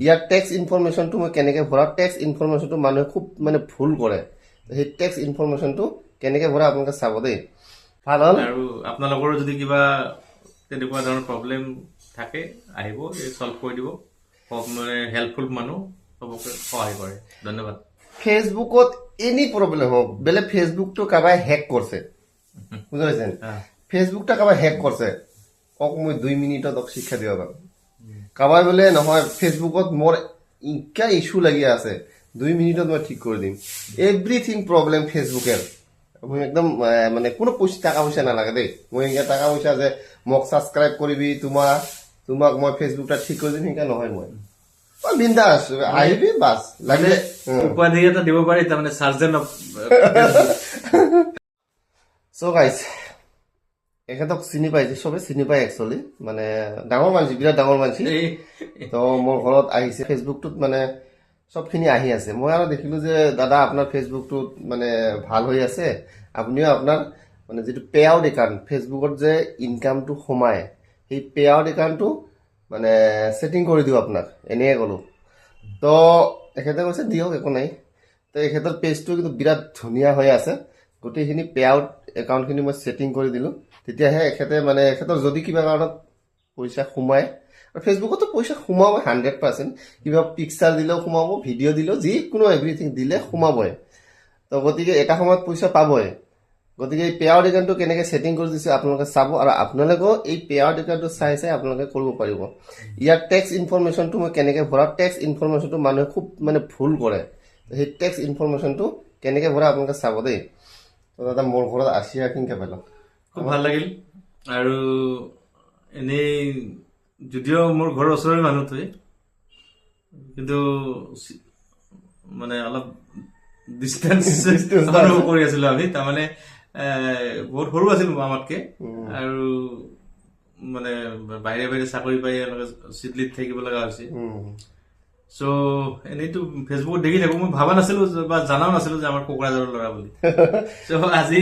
ইয়াৰ tax ইনফৰমেশ্যনটো মই কেনেকৈ ভৰাওঁ, টেক্স ইনফৰমেশ্যনটো মানুহে খুব মানে ভুল কৰে। সেই টেক্স ইনফৰমেশ্যনটো কেনেকৈ ভৰাই আপোনালোকে চাব দেই, ভাল হ'ল। আৰু আপোনালোকৰো যদি কিবা তেনেকুৱা ধৰণৰ প্ৰব্লেম থাকে আহিব, চল্ভ কৰি দিব। মানে হেল্পফুল মানুহ চবকে সহায় কৰে। ধন্যবাদ। ফেচবুকত এনি প্ৰব্লেম হওক, বেলেগ ফেচবুকটো কাৰোবাই হেক কৰিছে, বুজি পাইছেন? ফেচবুকটা কাৰোবাই হেক কৰিছে, কওক মই 2 মিনিটত শিক্ষা দিব পাৰোঁ। কাৰোবাই বোলে নহয় ফেচবুকত মোৰ ইনকা ইছ্যু লাগি আছে, 2 মিনিটত মই ঠিক কৰি দিম। এভৰিথিং প্ৰব্লেম ফেচবুকের। মই একদম মানে কোনো টাকা পয়সা নালাগে দেই। মই এনেকৈ টাকা পয়সা যে মোক ছাবস্ক্ৰাইব কৰিবি, তোমাক মই ফেচবুকটা ঠিক কৰি দিম, সেনেকৈ নহয়। মই বিন্দাস আহিবি বাছ লাগিলে উপাধি এটা দিব পাৰি, তাৰমানে চাৰ্জেন অফ। চ' গাইজ, এখেতক চিনি পাইছে, চবে চিনি পায় একচুৱেলি, মানে ডাঙৰ মানসি, বিৰাট ডাঙৰ মানসি। তো মোৰ ঘৰত আহিছে, ফেচবুকটোত মানে চবখিনি আহি আছে। মই আৰু দেখিলোঁ যে দাদা আপোনাৰ ফেচবুকটোত মানে ভাল হৈ আছে, আপুনিও আপোনাৰ মানে যিটো পে আউট একাউণ্ট, ফেচবুকত যে ইনকামটো সোমায়, সেই পে আউট একাউণ্টটো মানে ছেটিং কৰি দিওঁ আপোনাক, এনেকৈ ক'লোঁ। তো এখেতে কৈছে দিয়ক, একো নাই। তো এখেতৰ পেজটো কিন্তু বিৰাট ধুনীয়া হৈ আছে। গোটেইখিনি পে আউট একাউণ্টখিনি মই ছেটিং কৰি দিলোঁ। তেতিয়াহে এখেতে মানে এখেতৰ যদি কিবা কাৰণত পইচা সোমায়, আৰু ফেচবুকতো পইচা সোমাব 100%, কিবা পিকচাৰ দিলেও সোমাব, ভিডিঅ' দিলেও, যিকোনো এভৰিথিং দিলে সোমাবই। তো গতিকে এটা সময়ত পইচা পাবই। গতিকে এই পে আউট একাউণ্টটো কেনেকৈ ছেটিং কৰি দিছোঁ আপোনালোকে চাব, আৰু আপোনালোকেও এই পে আউট একাউণ্টটো চাই আপোনালোকে কৰিব পাৰিব। ইয়াৰ টেক্স ইনফৰমেশ্যনটো মই কেনেকৈ ভৰাওঁ, টেক্স ইনফৰমেশ্যনটো মানুহে খুব মানে ভুল কৰে। সেই টেক্স ইনফৰমেশ্যনটো কেনেকৈ ভৰাই আপোনালোকে চাব দেই। তো দাদা মোৰ ঘৰত আছিয়া কেনেকৈ পেলাম, খুব ভাল লাগিল। আৰু এনেই যদিও মোৰ ঘৰৰ ওচৰৰে মানুহটোৱে, কিন্তু মানে অলপ ডিষ্টেঞ্চ অনুভৱ কৰি আছিলো আমি। তাৰমানে বহুত সৰু আছিলো আমাতকে, আৰু মানে বাহিৰে বাহিৰে চাকৰি পাই এনেকে চিডলিত থাকিব লগা হৈছে। চ' এনেইতো ফেচবুকত দেখি থাকো, মই ভাবা নাছিলো বা জনাও নাছিলো যে আমাৰ কোকৰাঝাৰৰ ল'ৰা বুলি। চ' আজি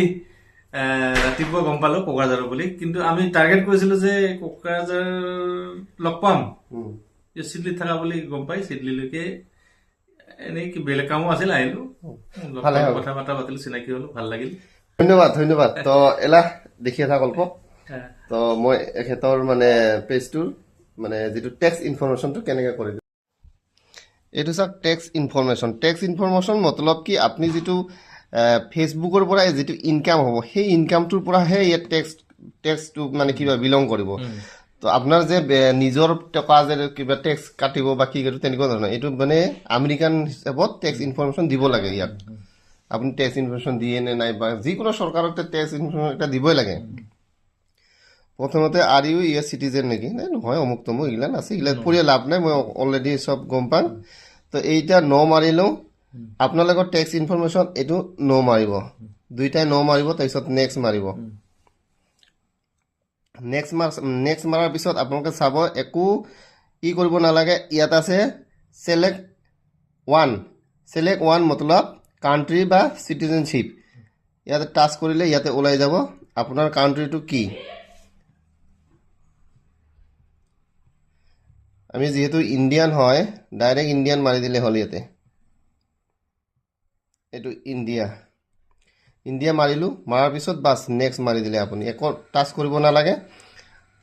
ৰাতিপুৱা গম পালো কোকৰাঝাৰৰ বুলি। কিন্তু আমি টাৰ্গেট কৰিছিলো যে কোকৰাঝাৰ লগ পাম, চিডলিত থকা বুলি গম পাই চিডলিলৈকে এনেই কি বেলেগ কামো আছিল, আহিলো, কথা বতৰা পাতিলো, চিনাকি হলো, ভাল লাগিল। ধন্যবাদ ধন্যবাদ। তো এলা দেখি এটা গল্প। তো মই এখেতৰ মানে পেজটোৰ মানে যিটো টেক্স ইনফৰমেশ্যনটো কেনেকৈ কৰি দিওঁ, এইটো চাওক টেক্স ইনফৰমেশ্যন। টেক্স ইনফৰমেশ্যন মতলব কি, আপুনি যিটো ফেচবুকৰ পৰা যিটো ইনকাম হ'ব, সেই ইনকামটোৰ পৰাহে ইয়াত টেক্সটো মানে কিবা বিলং কৰিব। তো আপোনাৰ যে নিজৰ টকা যে কিবা টেক্স কাটিব বা কি কাটিব তেনেকুৱা ধৰণৰ, এইটো মানে আমেৰিকান হিচাপত টেক্স ইনফৰমেশ্যন দিব লাগে ইয়াক। আপুনি টেক্স ইনফৰমেশ্যন দিয়ে নে নাই, বা যিকোনো চৰকাৰক টেক্স ইনফৰমেশ্যন এটা দিবই লাগে। প্ৰথমতে আৰ ইউ ইয়েৰ চিটিজেন নেকি, নাই নহয় অমুক তমুক এইগিলা আছে, এইগিলা পঢ়ি লাভ নাই, মই অলৰেডি চব গম পাম। তো এইটা ন মাৰি লওঁ, আপোনালোকৰ টেক্স ইনফৰমেশ্যন এইটো ন মাৰিব, দুইটাই ন মাৰিব, তাৰপিছত নেক্সট মাৰিব। নেক্সট মাৰাৰ পিছত আপোনালোকে চাব একো ই কৰিব নালাগে। ইয়াত আছে ছেলেক্ট ওৱান মতলব কাণ্ট্ৰি বা চিটিজেনশ্বিপ। ইয়াতে টাচ কৰিলে ইয়াতে ওলাই যাব আপোনাৰ কাণ্ট্ৰিটো কি। আমি যিহেতু ইণ্ডিয়ান হয়, ডাইৰেক্ট ইণ্ডিয়ান মাৰি দিলে হ'ল। ইয়াতে এইটো ইণ্ডিয়া মাৰিলোঁ, মাৰাৰ পিছত বাছ নেক্সট মাৰি দিলে আপুনি, একো টাচ কৰিব নালাগে।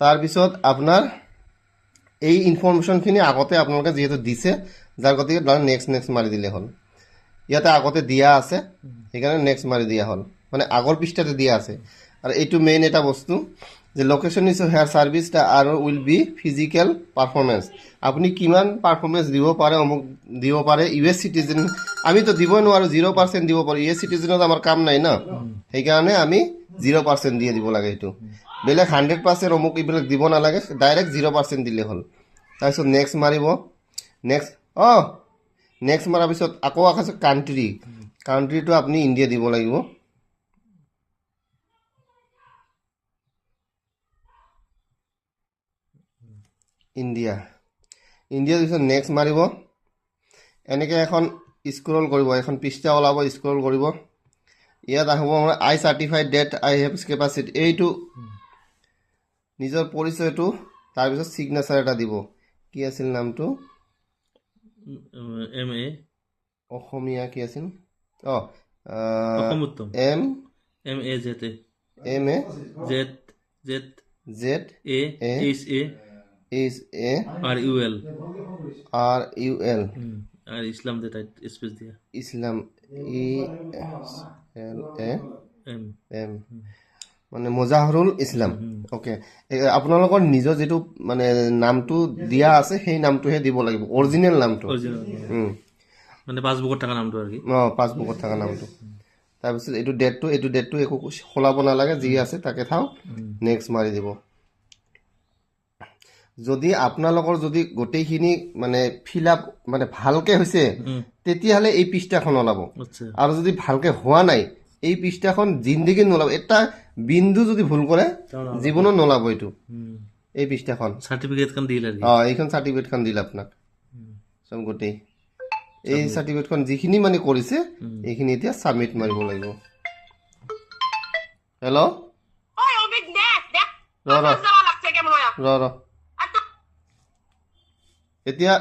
তাৰপিছত আপোনাৰ এই ইনফৰমেশ্যনখিনি আগতে আপোনালোকে যিহেতু দিছে, যাৰ গতিকে নেক্সট মাৰি দিলে হ'ল। ইয়াতে আগতে দিয়া আছে, সেইকাৰণে নেক্সট মাৰি দিয়া হ'ল, মানে আগৰ পৃষ্ঠাতে দিয়া আছে। আৰু এইটো মেইন এটা বস্তু যে লোকেশ্যন ইজ হেয়াৰ ছাৰ্ভিচ আৰু উইল বি ফিজিকেল পাৰফৰ্মেঞ্চ। আপুনি কিমান পাৰফৰ্মেঞ্চ দিব পাৰে, অমুক দিব পাৰে। ইউ এছ চিটিজেন আমিতো দিবই নোৱাৰোঁ, 0% দিব পাৰোঁ। ইউ এছ চিটিজেনত আমাৰ কাম নাই ন, সেইকাৰণে আমি 0% দিয়ে দিব লাগে। সেইটো বেলেগ 100% অমুক এইবিলাক দিব নালাগে, ডাইৰেক্ট 0% দিলে হ'ল। তাৰপিছত নেক্সট মাৰিব। নেক্সট মাৰাৰ পিছত আকৌ আছে কাণ্ট্ৰিটো আপুনি ইণ্ডিয়া দিব লাগিব। ইণ্ডিয়াৰ পিছত নেক্সট মাৰিব। এনেকৈ এখন স্ক্ৰল কৰিব, এখন পৃষ্ঠা ওলাব, স্ক্ৰল কৰিব। ইয়াত আহিব I certified that I have capacity, এইটো নিজৰ পৰিচয়টো, তাৰপিছত ছিগনেচাৰ এটা দিব। কি আছিল নামটো, MA অসমীয়া কি আছিল অ অসম উত্তম M MAZA M A Z Z A A HA H A RUL R U L আর ইসলাম যেটা স্পেস দিয়া Islam I L A M M মানে মোজাহৰুল ইছলাম অ'কে আপোনালোকৰ নিজৰ যিটো মানে নামটো দিয়া আছে সেই নামটোহে দিব লাগিব অৰিজিনেল নামটো অৰিজিনেল উম, মানে পাছবুকত থকা নামটো আৰু কি পাছবুকত থকা নামটো তাৰপিছত এইটো ডেটটো একো সলাব নালাগে যি আছে তাকে থাওক নেক্সট মাৰি দিব যদি আপোনালোকৰ যদি গোটেইখিনি মানে ফিল আপ মানে ভালকে হৈছে তেতিয়াহ'লে এই পৃষ্ঠাখন ওলাব আচ্ছা আৰু যদি ভালকে হোৱা নাই এই পৃষ্ঠাখন জিন্দগী নোলাব এটা বিন্দু যদি ভুল কৰে জীৱনত নোলাব এইটো এই পৃষ্ঠাখন সাৰ্টিফিকেটখন দিল আৰ কি এইখন চাৰ্টিফিকেটখন দিল আপোনাক চব গোটেই এই চাৰ্টিফিকেটখন যিখিনি মানে কৰিছে এইখিনি এতিয়া ছাবমিট মাৰিব লাগিব hello' Oi, obig net, dek. ৰ ৰ Sama lakse ke moya. ৰ এতিয়া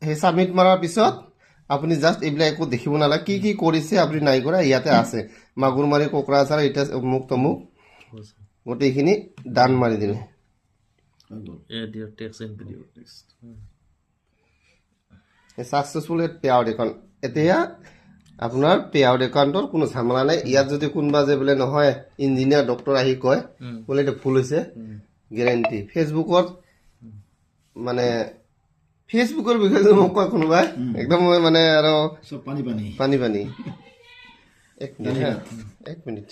সেই ছাবমিট মৰাৰ পিছত আপুনি জাষ্ট এইবিলাক একো দেখিব নালাগে কি কি কৰিছে আপুনি নাই কৰা ইয়াতে আছে মাগুৰমাৰী কোকৰাঝাৰ এতিয়া অমুক তমুক গোটেইখিনি ডান মাৰি দিলে add your text and video text successful pay out account এতিয়া আপোনাৰ পে আউট একাউণ্টৰ কোনো ঝামেলা নাই ইয়াত যদি কোনোবা যে বোলে নহয় ইঞ্জিনিয়াৰ ডক্টৰ আহি কয় বোলে এইটো ভুল হৈছে গেৰেণ্টি ফেচবুকত মানে ফেচবুকৰ বিষয়ে যদি মোক কয় কোনোবাই একদম মই মানে আৰু সব পানি পানি পানী পানী এক মিনিট হা, এক মিনিট